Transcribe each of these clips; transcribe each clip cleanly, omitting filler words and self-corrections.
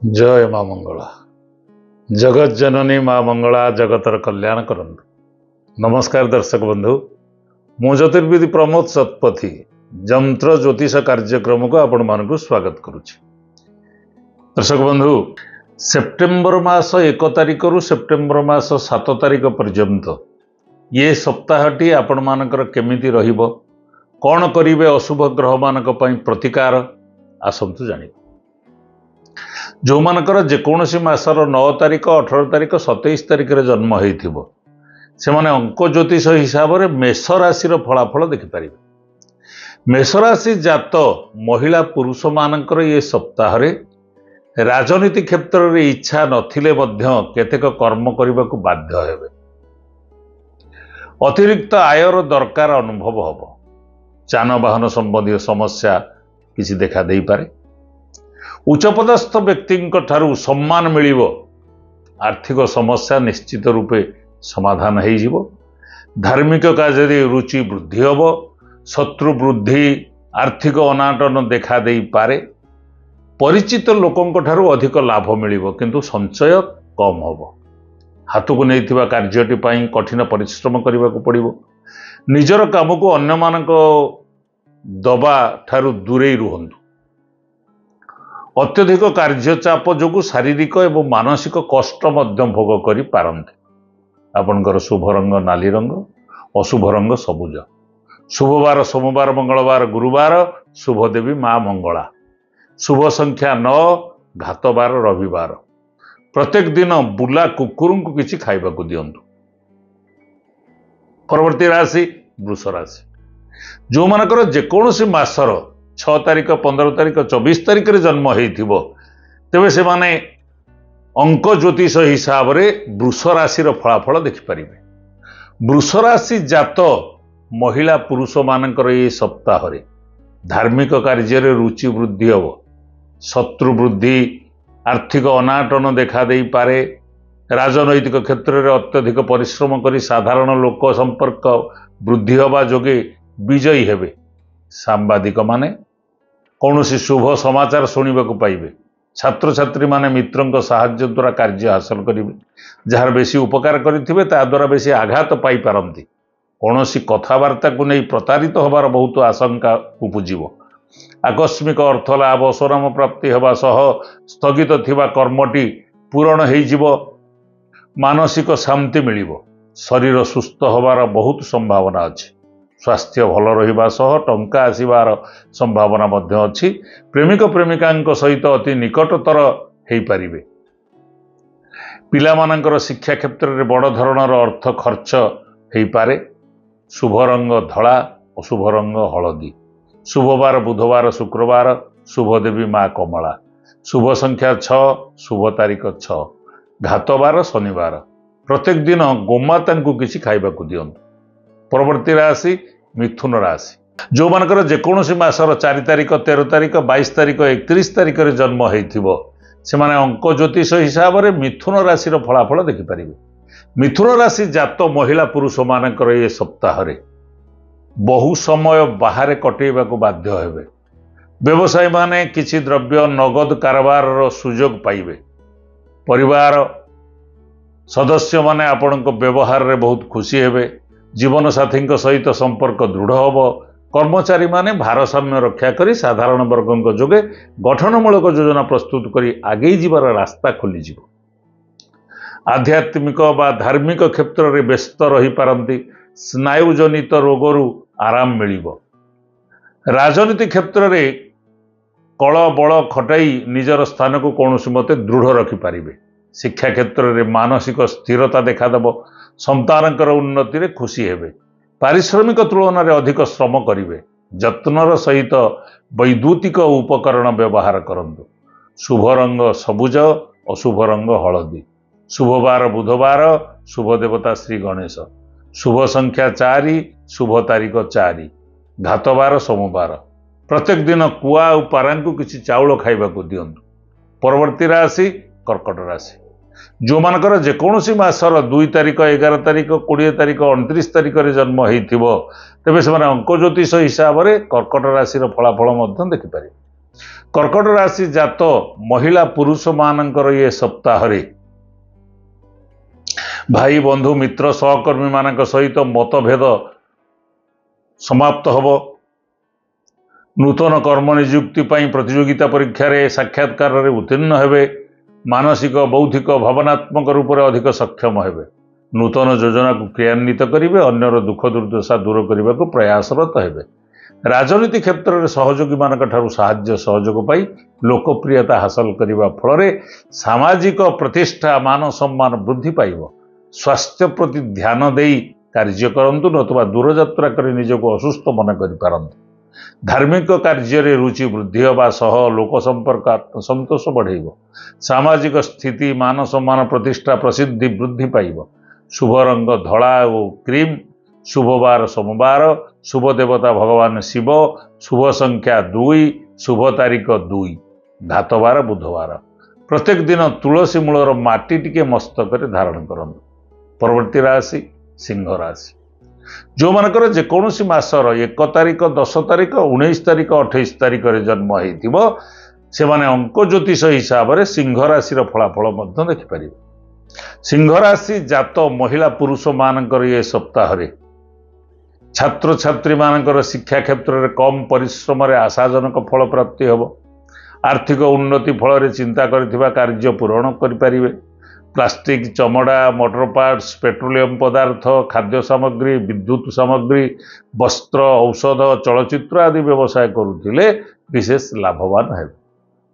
जय माँ मंगला। जगत जननी माँ मंगला जगतर कल्याण करंतु। नमस्कार दर्शक बंधु, मु ज्योतिर्विद प्रमोद सतपथी जंत्र ज्योतिष कार्यक्रम को आपण मानक स्वागत करुच्ची। दर्शक बंधु, सेप्टेम्बर मास 1 तारिख रु सेप्टेम्बर मास 7 तारिख पर्यंत ये सप्ताहटी आपण मानकर केमिति रहिबो, कौन करिवे अशुभ ग्रह मानक पई प्रतिकार आसंतु जानिबा। जो मानकर जेकोसी मासर 9 तारिख 18 तारिख 27 तारिख रे जन्म होइथिबो से माने अंक ज्योतिष हिसाब रे मेष राशि फलाफल देखिपारे। मेष राशि जात महिला पुरुष मानकर ये सप्ताह रे राजनीति क्षेत्र रे इच्छा नथिले मध्य केतेक कर्म करने को बाध्य हेबे। अतिरिक्त आयर दरकार अनुभव हबो। जानवाहन संबंधी समस्या किसी देखा दे पारे। उच्चपदस्थ व्यक्ति ठारू सम्मान मिलिबो। आर्थिक समस्या निश्चित रूपे समाधान हो जिवो। धार्मिक कार्य रुचि वृद्धि हबो। शत्रु वृद्धि आर्थिक अनाटन देखा दे पारे। परिचित लोकों ठारू अधिक लाभ मिलिबो किंतु संचय कम हबो। हाथ को नहीं कार्यटी पाई कठिन परिश्रम करने को पड़िबो। निजर काम को अन्य मानक दबा ठारू दूरे रुहंतु। अत्यधिक कार्यचाप जो शारीरिक एवं मानसिक कष्ट भोग करि पारंते। आपनकर शुभ रंग नाली रंग, अशुभ रंग सबुज। शुभ बार सोमवार, मंगलवार, गुरुवार। शुभ देवी माँ मंगला। शुभ संख्या 9। घात बार रविवार। प्रत्येक दिन बुला कुकुर को किसी खाइबा को दियंतु। परवर्ती राशि वृष राशि। जो मानकर जेकोसी मासर 6 तारिख 15 तारिख 24 तारिख रे जन्म होइथिबो तेबे से माने अंक ज्योतिष हिसाब रे वृष राशि फलाफल देखिपारे। वृष राशि जात महिला पुरुष मानकर ये सप्ताह रे धार्मिक कार्य रे रुचि वृद्धि हबो। शत्रु वृद्धि आर्थिक अनाटन देखा दे पारे। राजनैतिक क्षेत्र में अत्यधिक परिश्रम करी साधारण लोक संपर्क वृद्धि हवा जोगे विजयी हेबे। सांबादिक माने कौनसी शुभ समाचार सुनिबा को पाइबे। छात्र छात्री माने मित्रों साहाय्य द्वारा कार्य हासिल करिवे। जार बेसी उपकार करिथिबे ता द्वारा बेसी आघात पाई पारंती। कौनसी कथबार्ता को नहीं प्रतारित होबार बहुत आशंका उपजिवो। आकस्मिक अर्थ लाभ स्वनाम प्राप्ति हवा सह स्थगित थिबा कर्मटी पूरण हो जिवो। मानसिक शांति मिलिबो। शरीर सुस्थ होबार बहुत संभावना अछि। स्वास्थ्य भल रहिबा सह टंका आसीबार संभावना मध्य अछि। प्रेमिक प्रेमिका सहित अति निकटतर हो पारिबे। पिला मानकर शिक्षा क्षेत्र में बड़ धरणर अर्थ खर्च हो पारे। शुभ रंग धला, अशुभ रंग हलदी। शुभ बार बुधवार शुक्रवार। शुभ देवी माँ कमला। शुभ संख्या 6। शुभ तारीख 6। घात बार शनिवार। प्रत्येक दिन गोमाता को किसी खाइबा को दियंतु। परवर्ती राशि मिथुन राशि। जो मानकर जेकोसी मासर 4 तारिख 13 तारिख 22 तारिख 31 तारिख रे जन्म होइथिबो से माने अंक ज्योतिष हिसाब रे मिथुन राशि फलाफल देखिपारे। मिथुन राशि जात महिला पुरुष मानकर ये सप्ताह रे बहु समय बाहर कटेबा को बाध्य हेबे। व्यवसायी माने किछि द्रव्य नगद कारोबार सुजोग पाइबे। परिवार सदस्य माने आपनक व्यवहार रे बहुत खुशी हेबे। जीवन साथी सहित संपर्क दृढ़ हब। कर्मचारी माने भारसाम्य रक्षा करी साधारण वर्गों जोगे गठनमूलक योजना प्रस्तुत करी आगे जीवार रास्ता खोली जीवो। आध्यात्मिक बा धार्मिक क्षेत्र में व्यस्त रही पारंती। स्नायुजनित रोगरू आराम मिलिबो। राजनीति क्षेत्र में कल बल खटाई निजर स्थान को कौनसी मते दृढ़ रखिपारे। शिक्षा क्षेत्र में मानसिक स्थिरता देखादेव। संतानकर उन्नति रे खुशी हेबे। पारिश्रमिक तुलन में अधिक श्रम करिवे। जत्नर सहित वैद्युतिक उपकरण व्यवहार करंतु। शुभ रंग सबुज, अशुभ रंग हलदी। शुभ बार बुधवार। शुभ देवता श्री गणेश। शुभ संख्या 4। शुभ तारीख 4। घात बार सोमवार। प्रत्येक दिन कुआ और पारा को किसी चाउल खाइबा को दियंतु। परवर्ती राशि कर्कट राशि। जो मानकर जेकोसी मासर 2 तारिख 11 तारिख 20 तारिख 29 तारिख रे जन्म होइथिबो तेबे से माने अंक ज्योतिष हिसाब रे कर्कट राशि फलाफल मध्य देखिपारे। कर्कट राशि जात महिला पुरुष मानकर ये सप्ताह भाई बंधु मित्र सहकर्मी मान सहित मतभेद समाप्त हब। नूतन कर्म नियुक्ति प्रतियोगिता परीक्षा रे साक्षात्कार रे उत्तीर्ण हेबे। मानसिक बौद्धिक भावनात्मक रूप से अधिक सक्षम हेबे। नूतन योजना को क्रियान्वित करेंगे। अन्यर दुख दुर्दशा दूर करने को प्रयासरत हेबे। राजनीति क्षेत्र में सहयोगी मान साहाय्य सहयोग पाई लोकप्रियता हासिल करने फल सामाजिक प्रतिष्ठा मान सम्मान वृद्धि पाइब। स्वास्थ्य प्रति ध्यान दे कार्य करंतु नतुबा दूरयात्रा कर निजक असुस्थ मन कर। धार्मिक कार्य रुचि वृद्धि होगा सह लोक संपर्क आत्मसंतोष बढ़ेब। सामाजिक स्थिति मान सम्मान प्रतिष्ठा प्रसिद्धि वृद्धि पाइब। शुभ रंग धला और क्रीम। शुभ बार सोमवार। शुभ देवता भगवान शिव। शुभ संख्या 2। शुभ तारीख 2। घातवार बुधवार। प्रत्येक दिन तुलसी मूलर माटी टिके मस्तक धारण करंतु। परवर्ती राशि सिंह राशि। जो मानकर जेकोसी मासर 1 तारीख 10 तारीख 19 तारीख 28 तारीख रे जन्म होइथिबो से माने अंक ज्योतिष हिसाब से सिंह राशि फलाफल देखिपर। सिंह राशि जात महिला पुरुष मानकर ये सप्ताह छात्र छात्री मानकर शिक्षा क्षेत्र में कम परिश्रम आशाजनक फल प्राप्ति होब। आर्थिक उन्नति फल चिंता करथिबा कार्य पूरण करिपारिबे। प्लास्टिक चमड़ा मोटर पार्ट्स पेट्रोलियम पदार्थ खाद्य सामग्री विद्युत सामग्री वस्त्र औषध चलचित्र आदि व्यवसाय करुथिले विशेष लाभवान है।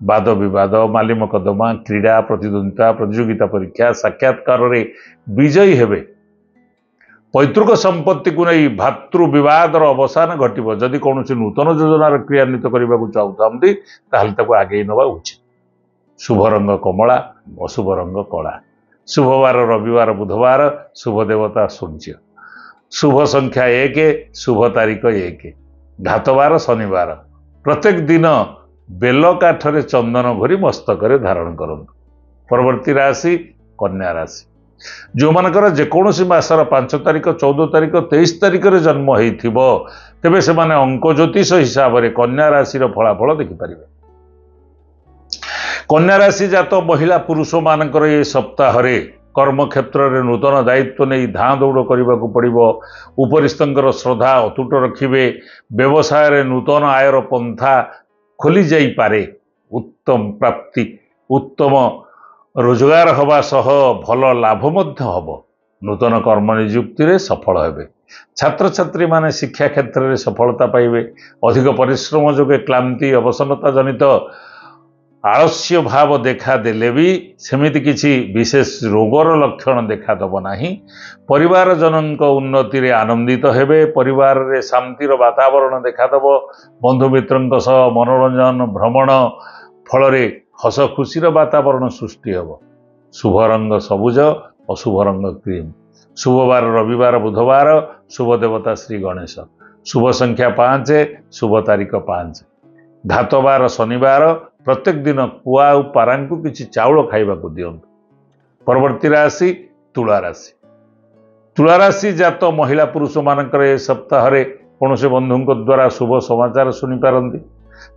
वाद विवाद माली मकदमा क्रीड़ा प्रतिद्वंदिता प्रतियोगिता परीक्षा साक्षात्कार विजयी हेबे। पैतृक संपत्ति को नहीं भातृ विवादर अवसान घटव। जदि कौन नूतन योजनार क्रियान्वित करने को चाहते ताकि आगे नवा उचित। शुभ रंग कमला। अशुभ रंग कला। शुभ बार रविवार बुधवार। शुभ देवता सूर्य। शुभ संख्या 1। शुभ तारीख 1। घातवार शनिवार। प्रत्येक दिन बेल काठरे चंदन घोरी मस्तक धारण करंतु। परवर्ती राशि कन्या राशि। जो मानकर जेकोसी मासर 5 तारीख 14 तारीख 23 तारीख रे जन्म होइथिबो तेबे से माने अंक ज्योतिष हिसाब से कन्या राशि फलाफल देखिपर। कन्या राशि जात महिला पुरुष मानकर ये सप्ताह कर्म क्षेत्र में नूतन दायित्व नहीं धाँ दौड़ करने को पड़ो। उपरिस्थंकर श्रद्धा अतुट रखिए। व्यवसाय नूतन आयर पंथा खोली जाई पारे। उत्तम प्राप्ति उत्तम रोजगार हवा सह भल लाभ मध्य हब। नूतन कर्म नियुक्ति रे सफल हेबे। छात्र छात्री माने शिक्षा क्षेत्र में सफलता पाइबे। अधिक परिश्रम जोगे क्लांति अवसन्नता जनित आलस्य भाव देखा देले भी सेमिति किछि विशेष रोगर लक्षण देखा दब नाही। परिवार जनक उन्नति रे आनंदित हेबे। परिवार रे शांतिर वातावरण देखा दब। बंधु मित्रंक सह मनोरंजन भ्रमण फल हस खुशीर वातावरण सृष्टि हेब। शुभ रंग सबुज। अशुभ रंग क्रीम। शुभ बार रविवार बुधवार। शुभ देवता श्री गणेश। शुभ संख्या 5। शुभ तारीख 5। घातवार शनिवार। प्रत्येक दिन कुआ और पारा को किसी चाउल खाइबा को दियंतु। परवर्ती राशि तुला राशि। तुला राशि जात महिला पुरुष मानकर ए सप्ताह कौन से बंधु द्वारा शुभ समाचार शुणी पारती।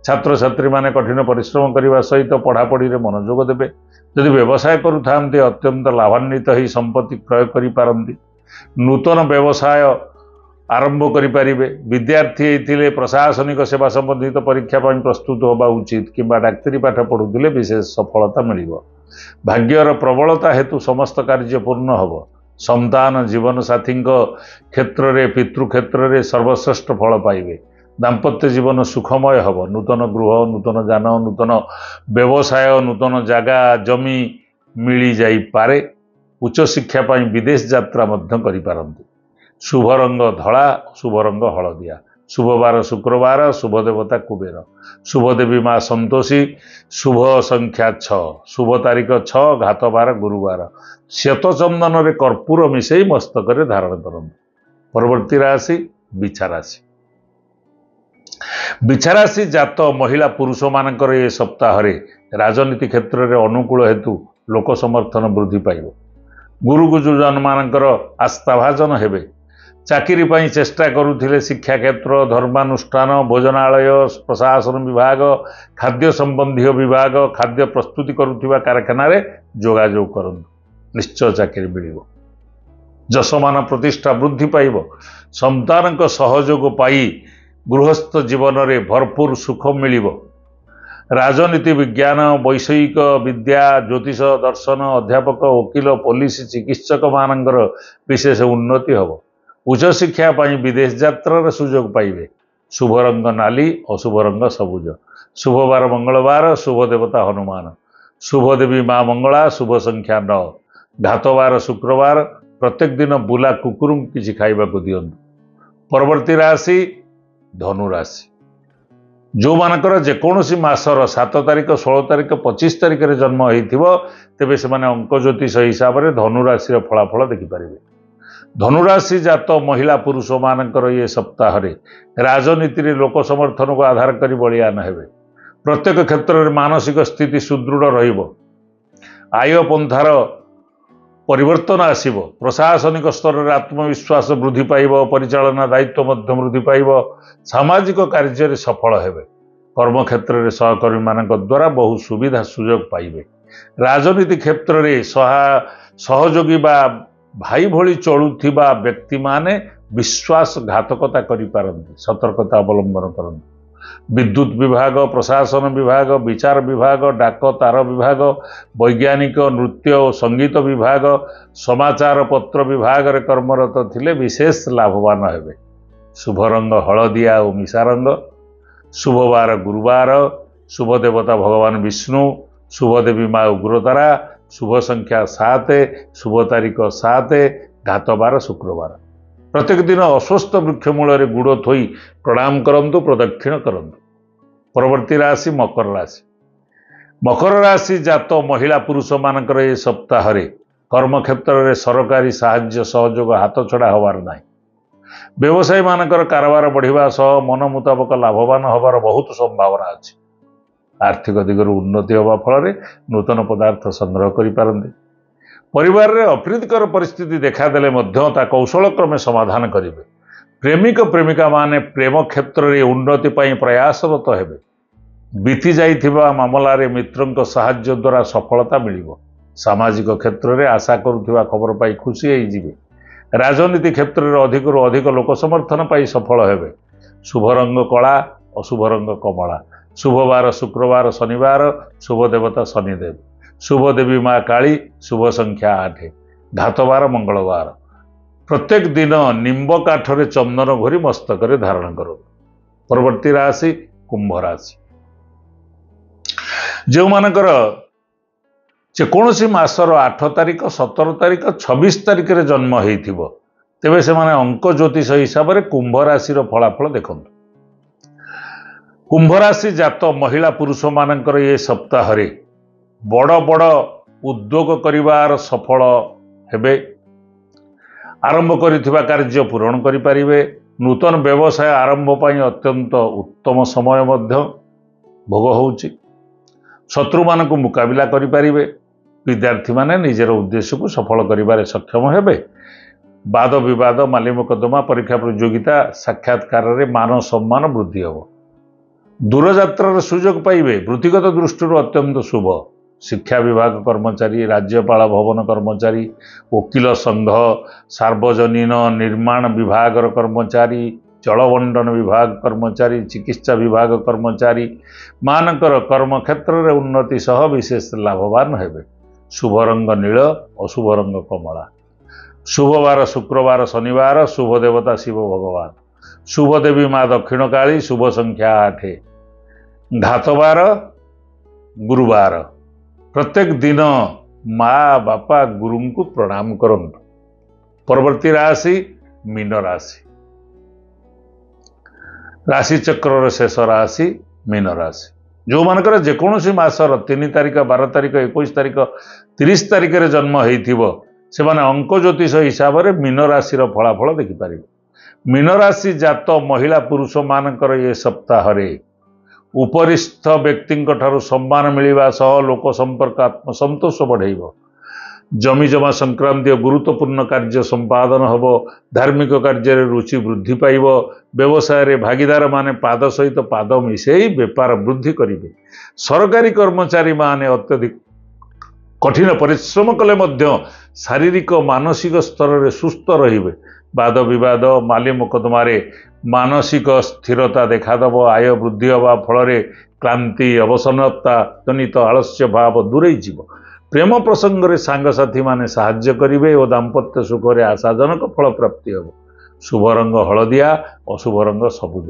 छात्र छात्री माने कठिन परिश्रम करने सहित पढ़ापढ़ी में मनोयोग देवे। यदि व्यवसाय करुता अत्यंत लाभान्वित ही संपत्ति क्रय करि। नूतन व्यवसाय आरंभ करें। विद्यार्थी होते प्रशासनिक सेवा संबंधित परीक्षा प्रस्तुत होगा उचित किंबा डाक्तरी पाठ पढ़ुले विशेष सफलता मिल। भाग्यर प्रबलता हेतु समस्त कार्य पूर्ण होब। संतान जीवन साथी क्षेत्र में पितृक्षेत्र में सर्वश्रेष्ठ फल पाइबे। दाम्पत्य जीवन सुखमय होब। नूतन गृह नूतन जान नूतन व्यवसाय नूतन जगह जमी मिल जाई पारे। उच्च शिक्षा विदेश यात्रा करिपारंती। शुभ रंग धला। शुभ रंग हलदिया। शुभ बार शुक्रवार। शुभ देवता कुबेर। शुभ देवी माँ संतोषी। शुभ संख्या 6। शुभ तारीख 6। घातवार गुरुवार। श्वेत चंदन रे कर्पूर मिसई मस्तक धारण करंतु। परवर्ती राशि बिछा राशि। बिछा राशि जात महिला पुरुष मानकर ये सप्ताह राजनीति क्षेत्र में अनुकूल हेतु लोक समर्थन वृद्धि पाइब। गुरु गुरुजन मानकर आस्थाभाजन हेबे। चाकरी पाई चेष्टा करुथिले शिक्षा क्षेत्र धर्मानुष्ठान भोजनालय प्रशासन विभाग खाद्य संबंधी विभाग खाद्य प्रस्तुति करुथिबा कारखाना रे जोगाजोग करंतु निश्चय चाकरी मिलिबो जसमान प्रतिष्ठा वृद्धि पाइब संतान सहयोग पाई गृहस्थ जीवन रे भरपूर सुख मिलिबो राजनीति विज्ञान वैषयिक विद्या ज्योतिष दर्शन अध्यापक वकील पुलिस चिकित्सक मानकर विशेष उन्नति हब उच्च शिक्षा पाई विदेश यात्रार सुजोग पाइबे शुभ रंग नाली अशुभ रंग सबुज शुभ बार मंगलवार शुभ देवता हनुमान शुभ देवी माँ मंगला शुभ संख्या 9 घातवार शुक्रवार प्रत्येक दिन बुला कुकुर किसी खाइबाकू दियंतु परवर्ती राशि धनु राशि जो मानकर जेकोसी मासर 7 तारिख 16 तारिख 25 तारिख रे जन्म होइथिबो तेबे से माने अंक ज्योतिष हिसाब रे धनु राशि रो फलाफल देखि परिबे धनुराशि जात महिला पुरुष मानकर ये सप्ताह रे राजनीति रे लोक समर्थन को आधार करी बलियान हेबे प्रत्येक क्षेत्र में मानसिक स्थिति सुदृढ़ रहिबो आय पंथार परिवर्तन आसिबो प्रशासनिक स्तर रे आत्मविश्वास वृद्धि पाइबो परिचालना दायित्व मध्य वृद्धि पाइबो सामाजिक कार्य रे सफल हेबे कर्म क्षेत्र रे सहकर्मी मानक द्वारा बहु सुविधा सुयोग पाइबे राजनीति क्षेत्र रे सहयोगी बा भाई भली चलुथिबा व्यक्ति माने विश्वासघातकता करि पारंती सतर्कता अवलंबन करंती विद्युत विभाग प्रशासन विभाग विचार विभाग डाक तार विभाग वैज्ञानिक नृत्य और संगीत विभाग समाचार पत्र विभाग रे कर्मरत थिले विशेष लाभवान हेबे शुभ रंग हलदिया और मिशा रंग शुभ बार गुरुवार शुभ देवता भगवान विष्णु शुभ देवी माँ उग्रतारा शुभ संख्या 7 शुभ तारीख 7 घातवार शुक्रवार प्रत्येक दिन अस्वस्थ वृक्ष मूल गुड़ थोई प्रणाम करंतु प्रदक्षिण करंतु परवर्ती राशि मकर राशि जात महिला पुरुष मानकर ये सप्ताह रे कर्म क्षेत्र में सरकारी साहाय्य सहयोग हाथ छड़ा हबार नाही व्यवसायी मानकर कारोबार बढ़िबा सह मन मुताबक लाभवान हबार बहुत संभावना अछि आर्थिक दिगरु उन्नति होगा फल नूतन पदार्थ संग्रह करें परिवार रे अप्रीतिकर परिस्थिति देखादेले कौशल क्रमे समाधान करेंगे प्रेमिक प्रेमिका माने प्रेम क्षेत्र में उन्नति पाई प्रयासरत हेबे बीती जाइथिबा मामला रे मित्रंक साहाय्य द्वारा सफलता मिलिबो सामाजिक क्षेत्र में आशा करुथिबा खबर पाई खुशी होई जिवे राजनीति क्षेत्र में अधिकरु अधिक लोक समर्थन पाई सफल हेबे शुभ रंग कला अशुभ रंग कमला शुभ बार शुक्रवार शनिवार शुभ देवता शनिदेव शुभ देवी माँ काली शुभ संख्या 8 घातवार मंगलवार प्रत्येक दिन निंब काठरे चंदन घोरी मस्तक धारण करो परवर्ती राशि कुंभ राशि जो मानकर जेकोसी मासर 8 तारिख 17 तारिख 26 तारिख रे जन्म होइथिबो तेबे से माने अंक ज्योतिष हिसाब रे कुंभ राशि रो फलाफल देखंतु कुंभ राशि जात महिला पुरुष मानकर ये सप्ताह रे बड़ बड़ उद्योग करिवार सफल हेबे आरंभ करिथिबा कार्य पूरण करि परिबे नूतन व्यवसाय आरंभ पाई अत्यंत उत्तम समय मध्य भोग होउची शत्रु मानक मुकाबिला करि परिबे विद्यार्थी माने निजर उद्देश्य को सफल करिबारे सक्षम हेबे वाद विवाद माली मुकदमा परीक्षा प्रतियोगिता साक्षात्कार रे मान सम्मान वृद्धि होबो दूरयात्रार सुजोग पाइबे वृत्तिगत दृष्टि अत्यंत शुभ शिक्षा विभाग कर्मचारी राज्यपाल भवन कर्मचारी वकील संघ सार्वजनीन निर्माण विभाग कर्मचारी जलबंटन विभाग कर्मचारी चिकित्सा विभाग कर्मचारी मानकर कर्म क्षेत्र में उन्नति सह विशेष लाभवान हेबे शुभ रंग नील अशुभ रंग कमला शुभ बार शुक्रवार शनिवार शुभ देवता शिव भगवान शुभ देवी माँ दक्षिण काली शुभ संख्या 8 घातवार गुरुवार प्रत्येक दिन माँ बापा गुरु को प्रणाम करंतु परवर्ती राशि मीन राशि राशि चक्र शेष राशि मीन राशि जो मानकर जेकोसी मासर 3 तारिख 12 तारिख 21 तारिख 30 तारिख रे जन्म होइथिबो से माने अंक ज्योतिष हिसाब रे मीन राशि रो फलाफल देखि पारिबे मीन राशि जात महिला पुरुष मानकर ये सप्ताह रे उपरिस्थ व्यक्ति सम्मान मिलवा सह लोक संपर्क आत्मसंतोष बढ़ेब जमीजमा संक्रांतीय गुरुत्वपूर्ण कार्य संपादन हम धार्मिक कार्य रुचि वृद्धि पाइब व्यवसाय रे भागीदार माने पाद सहित पाद मिसई बेपार वृद्धि करेंगे सरकारी कर्मचारी माने अत्यधिक कठिन परिश्रम कले मध्य शारीरिक मानसिक स्तर रे सुस्थ रहिबे वाद विवाद माली मुकदमारे मानसिक स्थिरता देखादब आय वृद्धि हवा फल क्लांति अवसन्नता जनित आलस्य भाव दूरे जीव प्रेम प्रसंग रे सांगसाथी माने साहाय्य करिवे और दाम्पत्य सुख रे आशाजनक फल प्राप्ति हो शुभ रंग हलदिया अशुभ रंग सबुज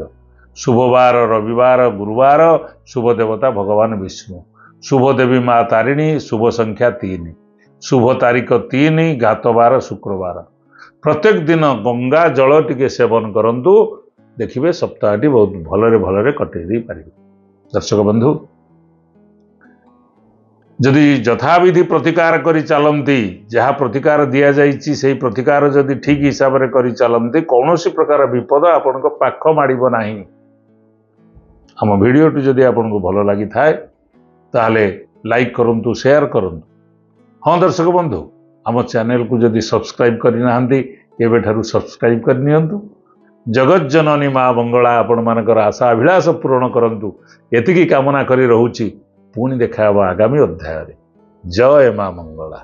शुभवार रविवार गुरुवार शुभ देवता भगवान विष्णु शुभ देवी माँ तारिणी शुभ संख्या 3 शुभ तारीख 3 घातवार शुक्रवार प्रत्येक दिन गंगा जल टिके सेवन करंतु देखिए सप्ताहटी बहुत भलरे कटई पारे दर्शक बंधु जदि यथाविधि प्रतिकार करी चलती जहाँ प्रतिकार दि जाइए से प्रतिकार जदि ठीक हिसाब से करी चलती कौन प्रकार विपद आपण पाख माड़ब ना आम भिडटी जदि आपन को भल लगी थाए ताहले लाइक करंतु शेयर करंतु हाँ दर्शक बंधु आम चैनल को जदि सब्सक्राइब करना एवं सब्सक्राइब करनी जगत जननी माँ मंगला आपण मानकर आशा अभिलाष पूरण करंतु एतिकी कामना करी रहूची पुणी देखा आगामी अध्याय जय माँ मंगला।